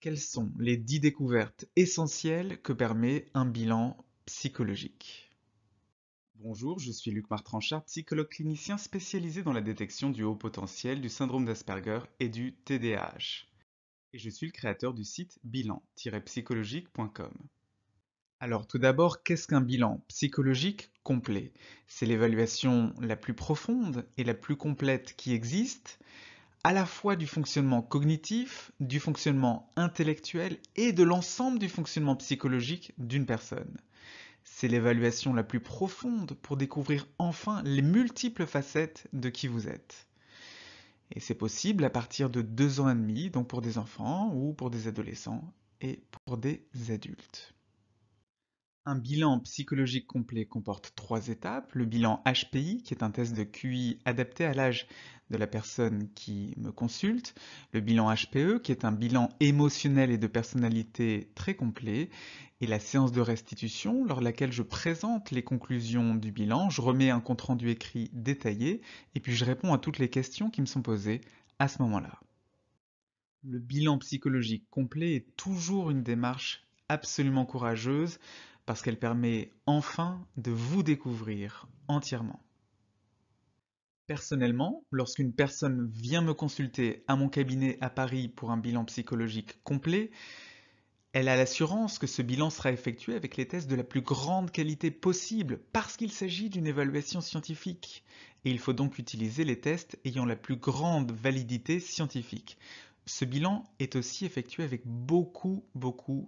Quelles sont les 10 découvertes essentielles que permet un bilan psychologique? Bonjour, je suis Luc Martranchard, psychologue clinicien spécialisé dans la détection du haut potentiel, du syndrome d'Asperger et du TDAH. Et je suis le créateur du site bilan-psychologique.com. Alors tout d'abord, qu'est-ce qu'un bilan psychologique complet? C'est l'évaluation la plus profonde et la plus complète qui existe, à la fois du fonctionnement cognitif, du fonctionnement intellectuel et de l'ensemble du fonctionnement psychologique d'une personne. C'est l'évaluation la plus profonde pour découvrir enfin les multiples facettes de qui vous êtes. Et c'est possible à partir de 2 ans et demi, donc pour des enfants ou pour des adolescents et pour des adultes. Un bilan psychologique complet comporte 3 étapes. Le bilan HPI, qui est un test de QI adapté à l'âge de la personne qui me consulte. Le bilan HPE, qui est un bilan émotionnel et de personnalité très complet. Et la séance de restitution, lors de laquelle je présente les conclusions du bilan, je remets un compte-rendu écrit détaillé, et puis je réponds à toutes les questions qui me sont posées à ce moment-là. Le bilan psychologique complet est toujours une démarche absolument courageuse parce qu'elle permet enfin de vous découvrir entièrement. Personnellement, lorsqu'une personne vient me consulter à mon cabinet à Paris pour un bilan psychologique complet, elle a l'assurance que ce bilan sera effectué avec les tests de la plus grande qualité possible parce qu'il s'agit d'une évaluation scientifique. Et il faut donc utiliser les tests ayant la plus grande validité scientifique. Ce bilan est aussi effectué avec beaucoup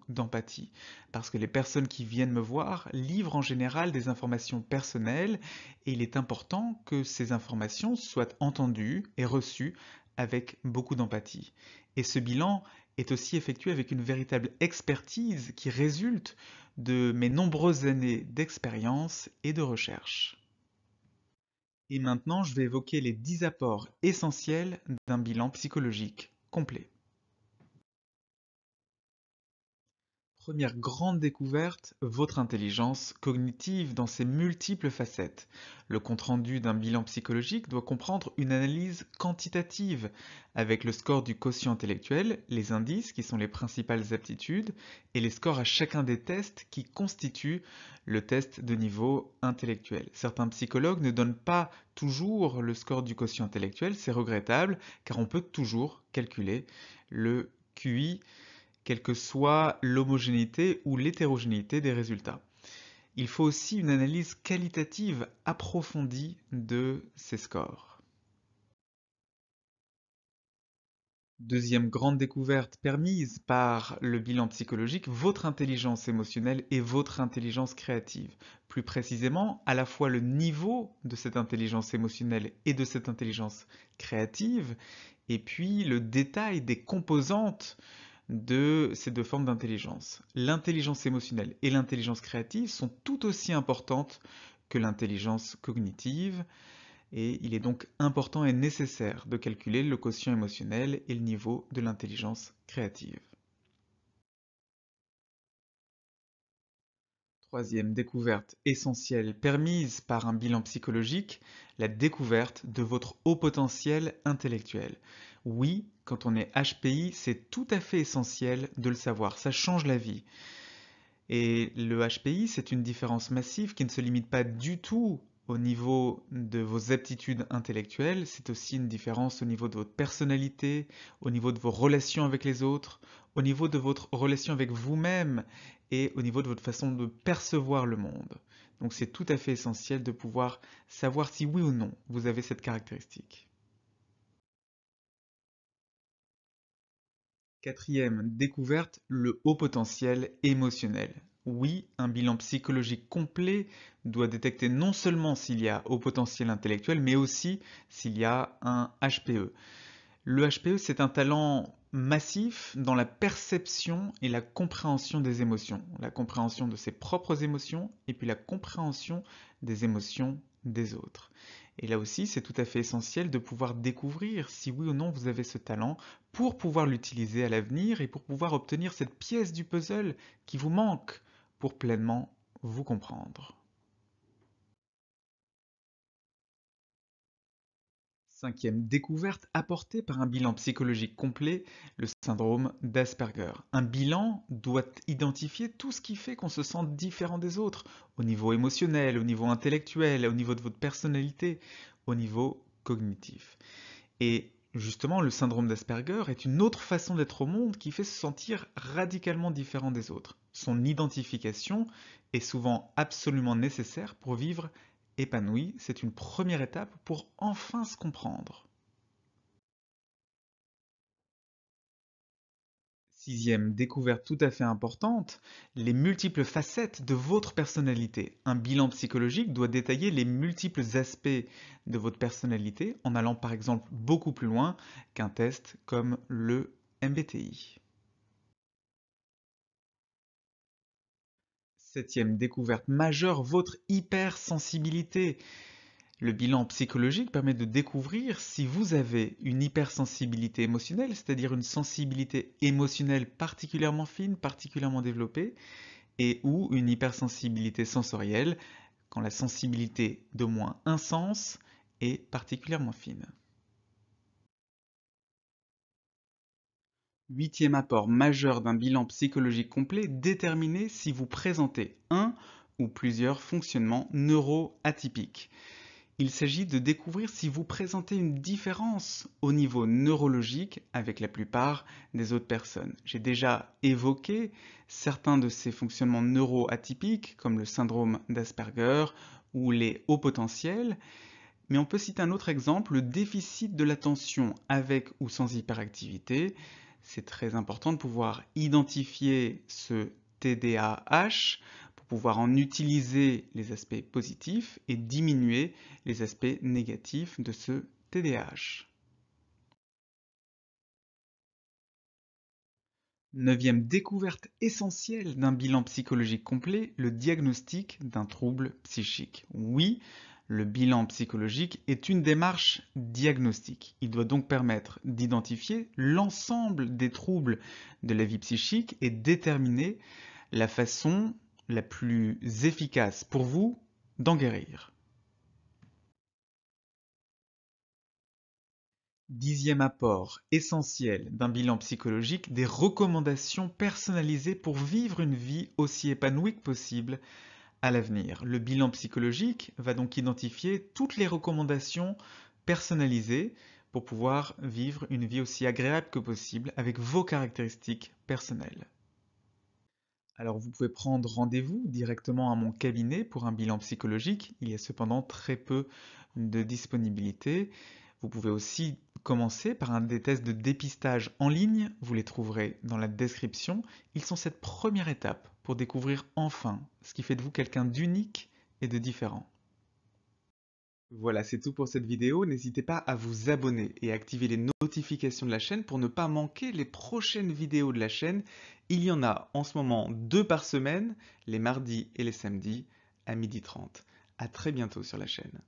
d'empathie parce que les personnes qui viennent me voir livrent en général des informations personnelles et il est important que ces informations soient entendues et reçues avec beaucoup d'empathie. Et ce bilan est aussi effectué avec une véritable expertise qui résulte de mes nombreuses années d'expérience et de recherche. Et maintenant, je vais évoquer les 10 apports essentiels d'un bilan psychologique complet. Première grande découverte, votre intelligence cognitive dans ses multiples facettes. Le compte-rendu d'un bilan psychologique doit comprendre une analyse quantitative avec le score du quotient intellectuel, les indices qui sont les principales aptitudes et les scores à chacun des tests qui constituent le test de niveau intellectuel. Certains psychologues ne donnent pas toujours le score du quotient intellectuel, c'est regrettable car on peut toujours calculer le QI quelle que soit l'homogénéité ou l'hétérogénéité des résultats. Il faut aussi une analyse qualitative approfondie de ces scores. Deuxième grande découverte permise par le bilan psychologique, votre intelligence émotionnelle et votre intelligence créative. Plus précisément, à la fois le niveau de cette intelligence émotionnelle et de cette intelligence créative, et puis le détail des composantes de ces 2 formes d'intelligence. L'intelligence émotionnelle et l'intelligence créative sont tout aussi importantes que l'intelligence cognitive et il est donc important et nécessaire de calculer le quotient émotionnel et le niveau de l'intelligence créative. Troisième découverte essentielle permise par un bilan psychologique, la découverte de votre haut potentiel intellectuel. Oui, quand on est HPI, c'est tout à fait essentiel de le savoir, ça change la vie. Et le HPI, c'est une différence massive qui ne se limite pas du tout au niveau de vos aptitudes intellectuelles, c'est aussi une différence au niveau de votre personnalité, au niveau de vos relations avec les autres, au niveau de votre relation avec vous-même et au niveau de votre façon de percevoir le monde. Donc c'est tout à fait essentiel de pouvoir savoir si oui ou non vous avez cette caractéristique. Quatrième découverte, le haut potentiel émotionnel. Oui, un bilan psychologique complet doit détecter non seulement s'il y a haut potentiel intellectuel, mais aussi s'il y a un HPE. Le HPE, c'est un talent massif dans la perception et la compréhension des émotions, la compréhension de ses propres émotions et puis la compréhension des émotions des autres. Et là aussi, c'est tout à fait essentiel de pouvoir découvrir si oui ou non vous avez ce talent pour pouvoir l'utiliser à l'avenir et pour pouvoir obtenir cette pièce du puzzle qui vous manque pour pleinement vous comprendre. 5e découverte apportée par un bilan psychologique complet, le syndrome d'Asperger. Un bilan doit identifier tout ce qui fait qu'on se sent différent des autres, au niveau émotionnel, au niveau intellectuel, au niveau de votre personnalité, au niveau cognitif. Et justement, le syndrome d'Asperger est une autre façon d'être au monde qui fait se sentir radicalement différent des autres. Son identification est souvent absolument nécessaire pour vivre épanoui. C'est une première étape pour enfin se comprendre. 6e découverte tout à fait importante, les multiples facettes de votre personnalité. Un bilan psychologique doit détailler les multiples aspects de votre personnalité en allant par exemple beaucoup plus loin qu'un test comme le MBTI. 7e découverte majeure, votre hypersensibilité. Le bilan psychologique permet de découvrir si vous avez une hypersensibilité émotionnelle, c'est-à-dire une sensibilité émotionnelle particulièrement fine, particulièrement développée, et ou une hypersensibilité sensorielle, quand la sensibilité d'au moins un sens est particulièrement fine. 8e apport majeur d'un bilan psychologique complet, déterminer si vous présentez un ou plusieurs fonctionnements neuroatypiques. Il s'agit de découvrir si vous présentez une différence au niveau neurologique avec la plupart des autres personnes. J'ai déjà évoqué certains de ces fonctionnements neuroatypiques, comme le syndrome d'Asperger ou les hauts potentiels, mais on peut citer un autre exemple, le déficit de l'attention avec ou sans hyperactivité. C'est très important de pouvoir identifier ce TDAH pour pouvoir en utiliser les aspects positifs et diminuer les aspects négatifs de ce TDAH. 9e découverte essentielle d'un bilan psychologique complet, le diagnostic d'un trouble psychique. Oui, le bilan psychologique est une démarche diagnostique. Il doit donc permettre d'identifier l'ensemble des troubles de la vie psychique et déterminer la façon la plus efficace pour vous d'en guérir. 10e apport essentiel d'un bilan psychologique, des recommandations personnalisées pour vivre une vie aussi épanouie que possible à l'avenir. Le bilan psychologique va donc identifier toutes les recommandations personnalisées pour pouvoir vivre une vie aussi agréable que possible avec vos caractéristiques personnelles. Alors vous pouvez prendre rendez-vous directement à mon cabinet pour un bilan psychologique. Il y a cependant très peu de disponibilité. Vous pouvez aussi commencer par un des tests de dépistage en ligne. Vous les trouverez dans la description. Ils sont cette première étape pour découvrir enfin ce qui fait de vous quelqu'un d'unique et de différent. Voilà, c'est tout pour cette vidéo. N'hésitez pas à vous abonner et à activer les notifications de la chaîne pour ne pas manquer les prochaines vidéos de la chaîne. Il y en a en ce moment 2 par semaine, les mardis et les samedis à 12h30. À très bientôt sur la chaîne.